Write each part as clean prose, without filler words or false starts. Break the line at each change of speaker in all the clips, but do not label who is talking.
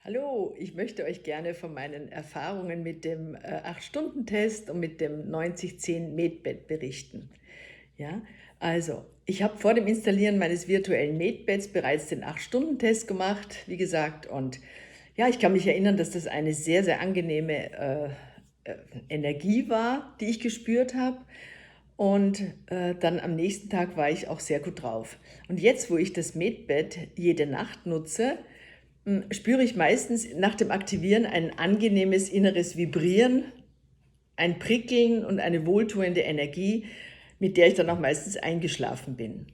Hallo, ich möchte euch gerne von meinen Erfahrungen mit dem 8-Stunden-Test und mit dem 90-10-Medbed berichten. Ja, also, ich habe vor dem Installieren meines virtuellen Medbeds bereits den 8-Stunden-Test gemacht, wie gesagt. Und ja, ich kann mich erinnern, dass das eine sehr, sehr angenehme Energie war, die ich gespürt habe. Und dann am nächsten Tag war ich auch sehr gut drauf. Und jetzt, wo ich das Medbed jede Nacht nutze, spüre ich meistens nach dem Aktivieren ein angenehmes inneres Vibrieren, ein Prickeln und eine wohltuende Energie, mit der ich dann auch meistens eingeschlafen bin.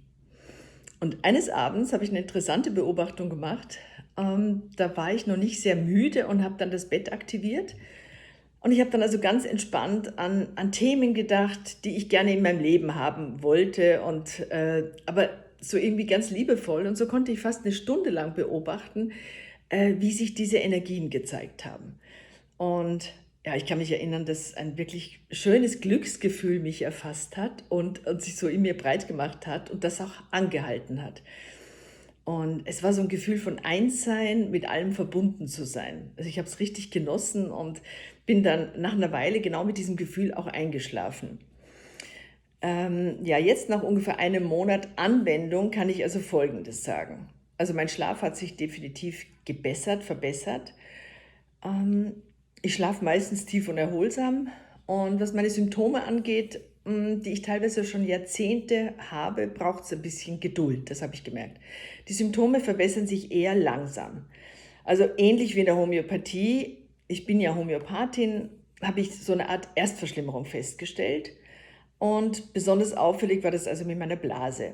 Und eines Abends habe ich eine interessante Beobachtung gemacht. Da war ich noch nicht sehr müde und habe dann das Bett aktiviert. Und ich habe dann also ganz entspannt an Themen gedacht, die ich gerne in meinem Leben haben wollte, aber so irgendwie ganz liebevoll. Und so konnte ich fast eine Stunde lang beobachten, wie sich diese Energien gezeigt haben. Und ja, ich kann mich erinnern, dass ein wirklich schönes Glücksgefühl mich erfasst hat und sich so in mir breit gemacht hat und das auch angehalten hat. Und es war so ein Gefühl von Einssein, mit allem verbunden zu sein. Also, ich habe es richtig genossen und bin dann nach einer Weile genau mit diesem Gefühl auch eingeschlafen. Ja, jetzt nach ungefähr einem Monat Anwendung kann ich also Folgendes sagen. Also, mein Schlaf hat sich definitiv verbessert. Ähm, Ich schlafe meistens tief und erholsam. Und was meine Symptome angeht, die ich teilweise schon Jahrzehnte habe, braucht es ein bisschen Geduld, das habe ich gemerkt. Die Symptome verbessern sich eher langsam. Also ähnlich wie in der Homöopathie, ich bin ja Homöopathin, habe ich so eine Art Erstverschlimmerung festgestellt. Und besonders auffällig war das also mit meiner Blase.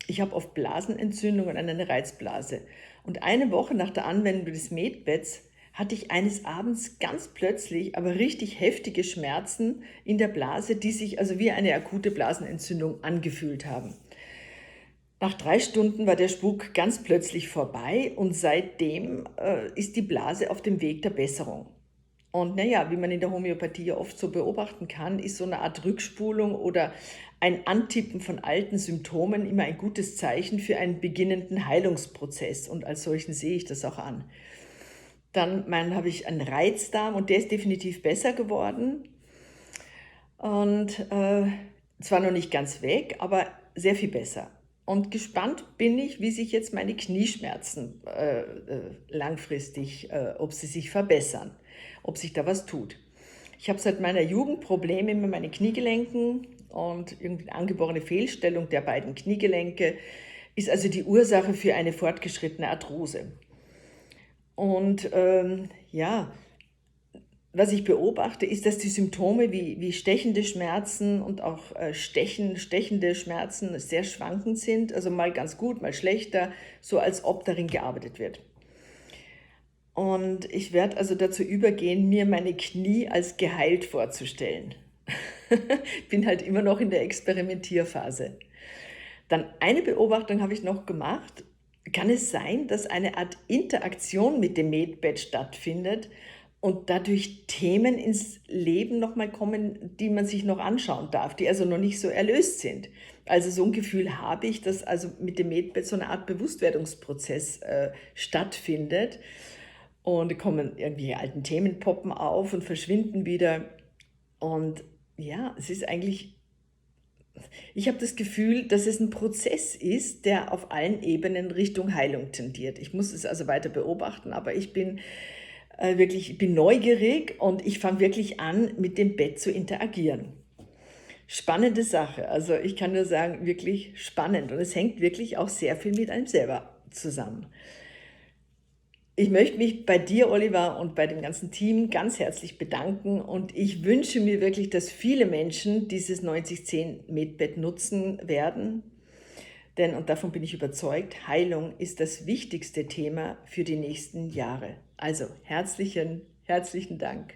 Ich habe oft Blasenentzündungen an einer Reizblase. Und eine Woche nach der Anwendung des Medbeds hatte ich eines Abends ganz plötzlich, aber richtig heftige Schmerzen in der Blase, die sich also wie eine akute Blasenentzündung angefühlt haben. Nach 3 Stunden war der Spuk ganz plötzlich vorbei und seitdem ist die Blase auf dem Weg der Besserung. Und naja, wie man in der Homöopathie ja oft so beobachten kann, ist so eine Art Rückspulung oder ein Antippen von alten Symptomen immer ein gutes Zeichen für einen beginnenden Heilungsprozess. Und als solchen sehe ich das auch an. Habe ich einen Reizdarm und der ist definitiv besser geworden. Und zwar noch nicht ganz weg, aber sehr viel besser. Und gespannt bin ich, wie sich jetzt meine Knieschmerzen langfristig, ob sie sich verbessern, ob sich da was tut. Ich habe seit meiner Jugend Probleme mit meinen Kniegelenken und irgendwie eine angeborene Fehlstellung der beiden Kniegelenke ist also die Ursache für eine fortgeschrittene Arthrose. Und ja, was ich beobachte, ist, dass die Symptome wie stechende Schmerzen und auch stechende Schmerzen sehr schwankend sind, also mal ganz gut, mal schlechter, so als ob darin gearbeitet wird. Und ich werde also dazu übergehen, mir meine Knie als geheilt vorzustellen. Ich bin halt immer noch in der Experimentierphase. Dann eine Beobachtung habe ich noch gemacht. Kann es sein, dass eine Art Interaktion mit dem Medbed stattfindet und dadurch Themen ins Leben noch mal kommen, die man sich noch anschauen darf, die also noch nicht so erlöst sind? Also so ein Gefühl habe ich, dass also mit dem Medbed so eine Art Bewusstwerdungsprozess stattfindet und da kommen irgendwelche alten Themen poppen auf und verschwinden wieder. Und ja, es ist eigentlich, ich habe das Gefühl, dass es ein Prozess ist, der auf allen Ebenen Richtung Heilung tendiert. Ich muss es also weiter beobachten, aber ich bin neugierig und ich fange wirklich an, mit dem Bett zu interagieren. Spannende Sache. Also, ich kann nur sagen, wirklich spannend und es hängt wirklich auch sehr viel mit einem selber zusammen. Ich möchte mich bei dir, Oliver, und bei dem ganzen Team ganz herzlich bedanken und ich wünsche mir wirklich, dass viele Menschen dieses 90-10 Medbed nutzen werden, denn, und davon bin ich überzeugt, Heilung ist das wichtigste Thema für die nächsten Jahre. Also herzlichen Dank.